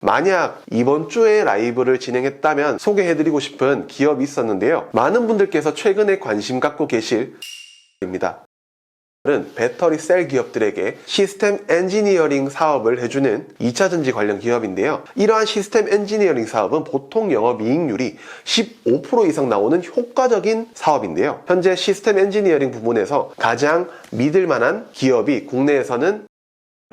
만약 이번 주에 라이브를 진행했다면 소개해드리고 싶은 기업이 있었는데요. 많은 분들께서 최근에 관심 갖고 계실 입니다. 배터리 셀 기업들에게 시스템 엔지니어링 사업을 해주는 2차전지 관련 기업인데요. 이러한 시스템 엔지니어링 사업은 보통 영업이익률이 15% 이상 나오는 효과적인 사업인데요. 현재 시스템 엔지니어링 부분에서 가장 믿을 만한 기업이 국내에서는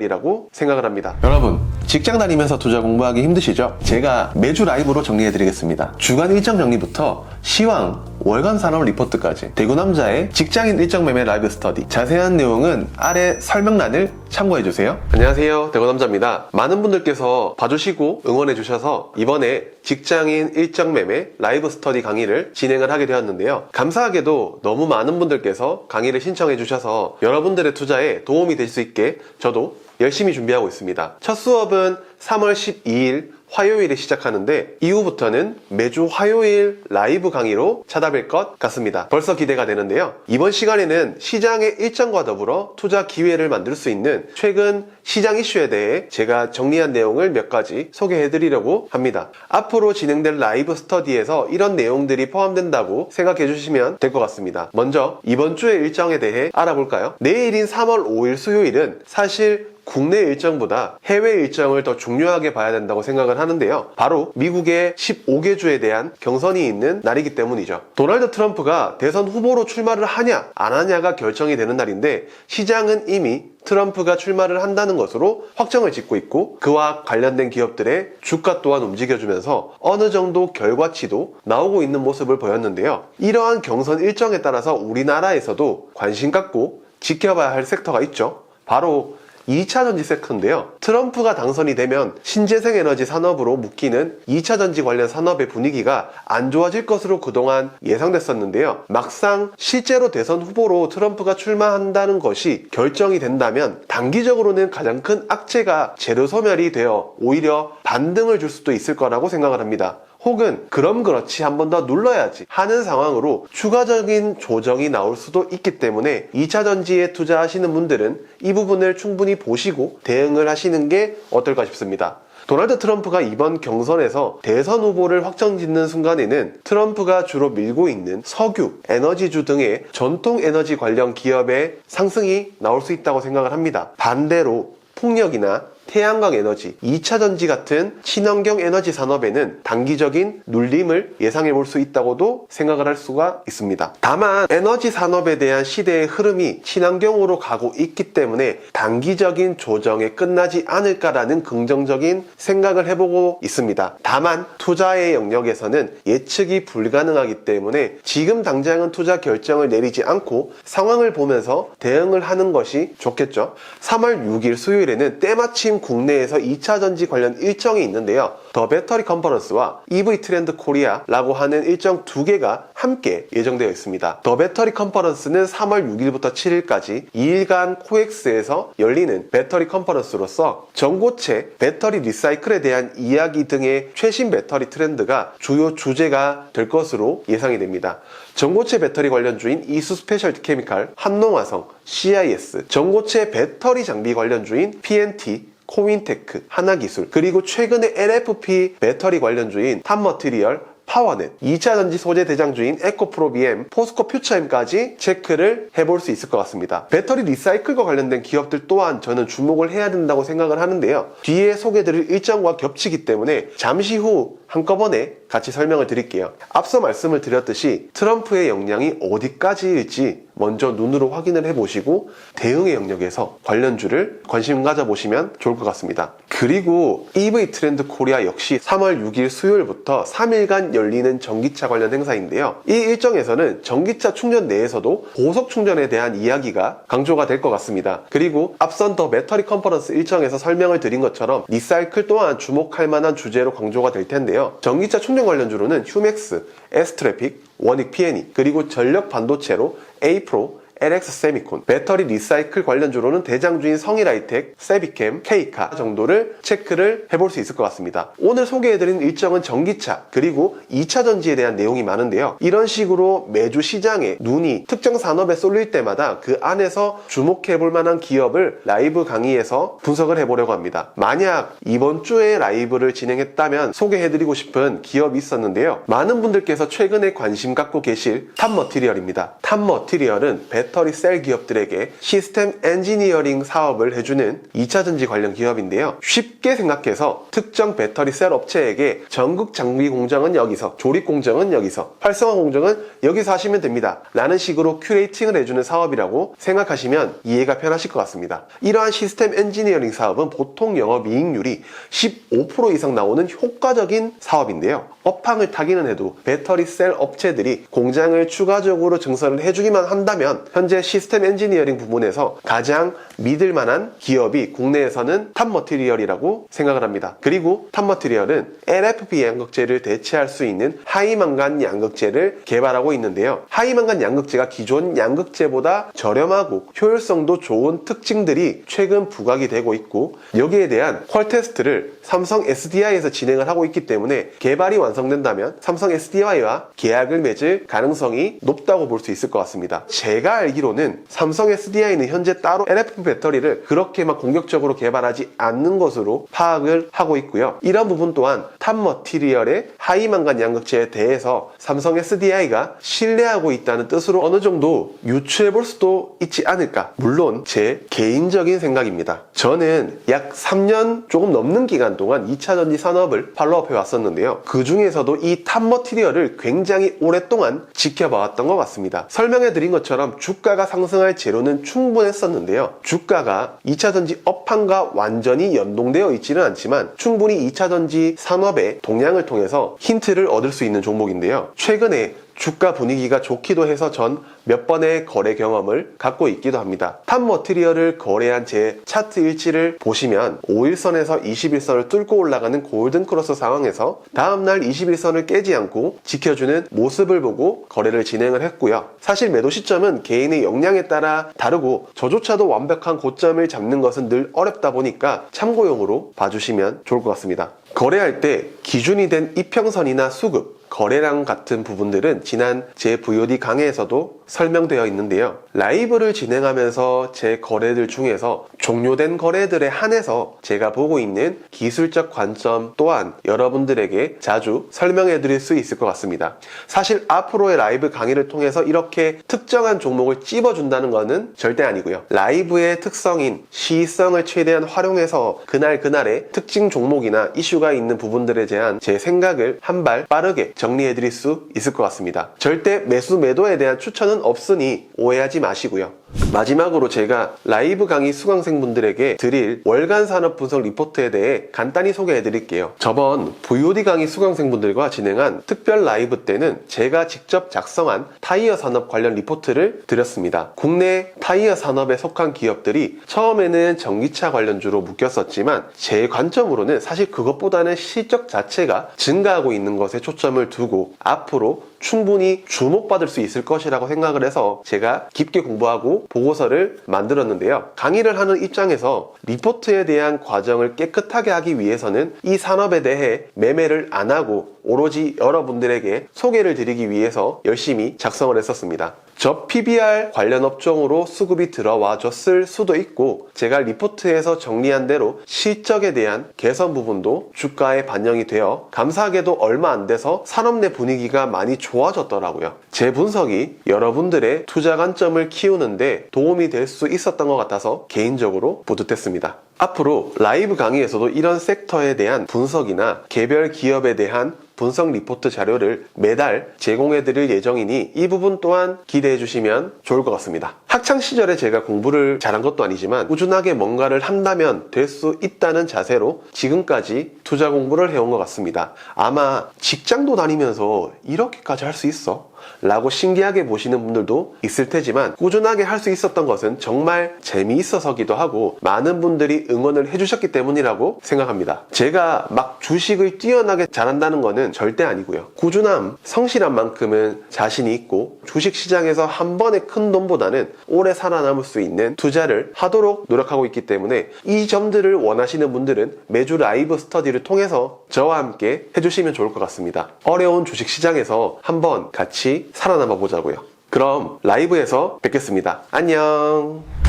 이라고 생각을 합니다. 여러분, 직장 다니면서 투자 공부하기 힘드시죠? 제가 매주 라이브로 정리해드리겠습니다. 주간 일정 정리부터 시황, 월간 산업 리포트까지 대구남자의 직장인 일정 매매 라이브 스터디, 자세한 내용은 아래 설명란을 참고해주세요. 안녕하세요, 대구남자입니다. 많은 분들께서 봐주시고 응원해주셔서 이번에 직장인 일정 매매 라이브 스터디 강의를 진행을 하게 되었는데요. 감사하게도 너무 많은 분들께서 강의를 신청해주셔서 여러분들의 투자에 도움이 될 수 있게 저도 열심히 준비하고 있습니다. 첫 수업은 3월 12일 화요일에 시작하는데 이후부터는 매주 화요일 라이브 강의로 찾아뵐 것 같습니다. 벌써 기대가 되는데요. 이번 시간에는 시장의 일정과 더불어 투자 기회를 만들 수 있는 최근 시장 이슈에 대해 제가 정리한 내용을 몇 가지 소개해드리려고 합니다. 앞으로 진행될 라이브 스터디에서 이런 내용들이 포함된다고 생각해 주시면 될 것 같습니다. 먼저 이번 주의 일정에 대해 알아볼까요? 내일인 3월 5일 수요일은 사실 국내 일정보다 해외 일정을 더 중요하게 봐야 된다고 생각을 하는데요. 바로 미국의 15개 주에 대한 경선이 있는 날이기 때문이죠. 도널드 트럼프가 대선 후보로 출마를 하냐 안 하냐가 결정이 되는 날인데 시장은 이미 트럼프가 출마를 한다는 것으로 확정을 짓고 있고 그와 관련된 기업들의 주가 또한 움직여주면서 어느 정도 결과치도 나오고 있는 모습을 보였는데요. 이러한 경선 일정에 따라서 우리나라에서도 관심 갖고 지켜봐야 할 섹터가 있죠. 바로 2차전지 섹터인데요. 트럼프가 당선이 되면 신재생 에너지 산업으로 묶이는 2차전지 관련 산업의 분위기가 안 좋아질 것으로 그동안 예상됐었는데요. 막상 실제로 대선 후보로 트럼프가 출마한다는 것이 결정이 된다면 단기적으로는 가장 큰 악재가 재료 소멸이 되어 오히려 반등을 줄 수도 있을 거라고 생각을 합니다. 혹은 그럼 그렇지 한 번 더 눌러야지 하는 상황으로 추가적인 조정이 나올 수도 있기 때문에 2차전지에 투자하시는 분들은 이 부분을 충분히 보시고 대응을 하시는 게 어떨까 싶습니다. 도널드 트럼프가 이번 경선에서 대선 후보를 확정짓는 순간에는 트럼프가 주로 밀고 있는 석유, 에너지주 등의 전통 에너지 관련 기업의 상승이 나올 수 있다고 생각을 합니다. 반대로 풍력이나 태양광 에너지, 2차전지 같은 친환경 에너지 산업에는 단기적인 눌림을 예상해 볼 수 있다고도 생각을 할 수가 있습니다. 다만 에너지 산업에 대한 시대의 흐름이 친환경으로 가고 있기 때문에 단기적인 조정에 끝나지 않을까라는 긍정적인 생각을 해보고 있습니다. 다만 투자의 영역에서는 예측이 불가능하기 때문에 지금 당장은 투자 결정을 내리지 않고 상황을 보면서 대응을 하는 것이 좋겠죠. 3월 6일 수요일에는 때마침 국내에서 2차전지 관련 일정이 있는데요. 더 배터리 컨퍼런스와 EV 트렌드 코리아라고 하는 일정 두 개가 함께 예정되어 있습니다. 더 배터리 컨퍼런스는 3월 6일부터 7일까지 2일간 코엑스에서 열리는 배터리 컨퍼런스로서 전고체, 배터리 리사이클에 대한 이야기 등의 최신 배터리 트렌드가 주요 주제가 될 것으로 예상이 됩니다. 전고체 배터리 관련주인 이수 스페셜티 케미칼, 한농화성, CIS, 전고체 배터리 장비 관련주인 PNT, 코윈테크, 하나기술, 그리고 최근에 LFP 배터리 관련주인 탑머티리얼, 파워넷, 2차전지 소재 대장주인 에코프로비엠, 포스코 퓨처엠까지 체크를 해볼 수 있을 것 같습니다. 배터리 리사이클과 관련된 기업들 또한 저는 주목을 해야 된다고 생각을 하는데요. 뒤에 소개드릴 일정과 겹치기 때문에 잠시 후 한꺼번에 같이 설명을 드릴게요. 앞서 말씀을 드렸듯이 트럼프의 역량이 어디까지일지 먼저 눈으로 확인을 해보시고 대응의 영역에서 관련주를 관심 가져보시면 좋을 것 같습니다. 그리고 EV 트렌드 코리아 역시 3월 6일 수요일부터 3일간 열리는 전기차 관련 행사인데요. 이 일정에서는 전기차 충전 내에서도 고속 충전에 대한 이야기가 강조가 될 것 같습니다. 그리고 앞선 더 배터리 컨퍼런스 일정에서 설명을 드린 것처럼 리사이클 또한 주목할 만한 주제로 강조가 될 텐데요. 전기차 충전 관련주로는 휴맥스, 에스트래픽, 원익 P&E, 그리고 전력 반도체로 에이프로, LX 세미콘, 배터리 리사이클 관련주로는 대장주인 성일하이텍, 세비캠, K카 정도를 체크를 해볼 수 있을 것 같습니다. 오늘 소개해드린 일정은 전기차 그리고 2차 전지에 대한 내용이 많은데요. 이런 식으로 매주 시장에 눈이 특정 산업에 쏠릴 때마다 그 안에서 주목해볼 만한 기업을 라이브 강의에서 분석을 해보려고 합니다. 만약 이번 주에 라이브를 진행했다면 소개해드리고 싶은 기업이 있었는데요. 많은 분들께서 최근에 관심 갖고 계실 탑머티리얼입니다. 탑머티리얼은 배터리 셀 기업들에게 시스템 엔지니어링 사업을 해주는 2차 전지 관련 기업인데요. 쉽게 생각해서 특정 배터리 셀 업체에게 전극 장비 공정은 여기서, 조립 공정은 여기서, 활성화 공정은 여기서 하시면 됩니다 라는 식으로 큐레이팅을 해주는 사업이라고 생각하시면 이해가 편하실 것 같습니다. 이러한 시스템 엔지니어링 사업은 보통 영업이익률이 15% 이상 나오는 효과적인 사업인데요. 업황을 타기는 해도 배터리 셀 업체들이 공장을 추가적으로 증설을 해주기만 한다면 현재 시스템 엔지니어링 부분에서 가장 믿을 만한 기업이 국내에서는 탑머티리얼이라고 생각을 합니다. 그리고 탑머티리얼은 LFP 양극재를 대체할 수 있는 하이망간 양극재를 개발하고 있는데요. 하이망간 양극재가 기존 양극재보다 저렴하고 효율성도 좋은 특징들이 최근 부각이 되고 있고, 여기에 대한 퀄 테스트를 삼성 SDI에서 진행을 하고 있기 때문에 개발이 완성된다면 삼성 SDI와 계약을 맺을 가능성이 높다고 볼 수 있을 것 같습니다. 제가 알기로는 삼성 SDI는 현재 따로 LFP 배터리를 그렇게 막 공격적으로 개발하지 않는 것으로 파악을 하고 있고요. 이런 부분 또한 탑머티리얼의 하이망간 양극재에 대해서 삼성 SDI가 신뢰하고 있다는 뜻으로 어느 정도 유추해 볼 수도 있지 않을까. 물론 제 개인적인 생각입니다. 저는 약 3년 조금 넘는 기간 동안 2차 전지 산업을 팔로우해 왔었는데요. 그 중에서도 이 탑머티리얼을 굉장히 오랫동안 지켜봐왔던 것 같습니다. 설명해 드린 것처럼 주가가 상승할 재료는 충분했었는데요. 주가가 2차 전지 업황과 완전히 연동되어 있지는 않지만 충분히 2차 전지 산업의 동향을 통해서 힌트를 얻을 수 있는 종목인데요. 최근에 주가 분위기가 좋기도 해서 전 몇 번의 거래 경험을 갖고 있기도 합니다. 탑머티리얼을 거래한 제 차트 일지를 보시면 5일선에서 21선을 뚫고 올라가는 골든 크로스 상황에서 다음날 21선을 깨지 않고 지켜주는 모습을 보고 거래를 진행을 했고요. 사실 매도 시점은 개인의 역량에 따라 다르고 저조차도 완벽한 고점을 잡는 것은 늘 어렵다 보니까 참고용으로 봐주시면 좋을 것 같습니다. 거래할 때 기준이 된 이평선이나 수급, 거래량 같은 부분들은 지난 제 VOD 강의에서도 설명되어 있는데요. 라이브를 진행하면서 제 거래들 중에서 종료된 거래들에 한해서 제가 보고 있는 기술적 관점 또한 여러분들에게 자주 설명해 드릴 수 있을 것 같습니다. 사실 앞으로의 라이브 강의를 통해서 이렇게 특정한 종목을 찝어준다는 것은 절대 아니고요. 라이브의 특성인 시의성을 최대한 활용해서 그날의 특징 종목이나 이슈가 있는 부분들에 대한 제 생각을 한 발 빠르게 정리해 드릴 수 있을 것 같습니다. 절대 매수 매도에 대한 추천은 없으니 오해하지 마시고요. 마지막으로 제가 라이브 강의 수강생분들에게 드릴 월간 산업 분석 리포트에 대해 간단히 소개해 드릴게요. 저번 VOD 강의 수강생분들과 진행한 특별 라이브 때는 제가 직접 작성한 타이어 산업 관련 리포트를 드렸습니다. 국내 타이어 산업에 속한 기업들이 처음에는 전기차 관련주로 묶였었지만 제 관점으로는 사실 그것보다는 실적 자체가 증가하고 있는 것에 초점을 두고 앞으로 충분히 주목받을 수 있을 것이라고 생각을 해서 제가 깊게 공부하고 보고서를 만들었는데요. 강의를 하는 입장에서 리포트에 대한 과정을 깨끗하게 하기 위해서는 이 산업에 대해 매매를 안 하고 오로지 여러분들에게 소개를 드리기 위해서 열심히 작성을 했었습니다. 저 PBR 관련 업종으로 수급이 들어와 줬을 수도 있고 제가 리포트에서 정리한 대로 실적에 대한 개선 부분도 주가에 반영이 되어 감사하게도 얼마 안 돼서 산업 내 분위기가 많이 좋아졌더라고요. 제 분석이 여러분들의 투자 관점을 키우는데 도움이 될 수 있었던 것 같아서 개인적으로 뿌듯했습니다. 앞으로 라이브 강의에서도 이런 섹터에 대한 분석이나 개별 기업에 대한 분석 리포트 자료를 매달 제공해 드릴 예정이니 이 부분 또한 기대해 주시면 좋을 것 같습니다. 학창시절에 제가 공부를 잘한 것도 아니지만 꾸준하게 뭔가를 한다면 될 수 있다는 자세로 지금까지 투자 공부를 해온 것 같습니다. 아마 직장도 다니면서 이렇게까지 할 수 있어? 라고 신기하게 보시는 분들도 있을 테지만 꾸준하게 할 수 있었던 것은 정말 재미있어서기도 하고 많은 분들이 응원을 해주셨기 때문이라고 생각합니다. 제가 막 주식을 뛰어나게 잘한다는 것은 절대 아니고요. 꾸준함, 성실한 만큼은 자신이 있고 주식시장에서 한 번의 큰 돈보다는 오래 살아남을 수 있는 투자를 하도록 노력하고 있기 때문에 이 점들을 원하시는 분들은 매주 라이브 스터디를 통해서 저와 함께 해주시면 좋을 것 같습니다. 어려운 주식시장에서 한번 같이 살아남아 보자고요. 그럼 라이브에서 뵙겠습니다. 안녕.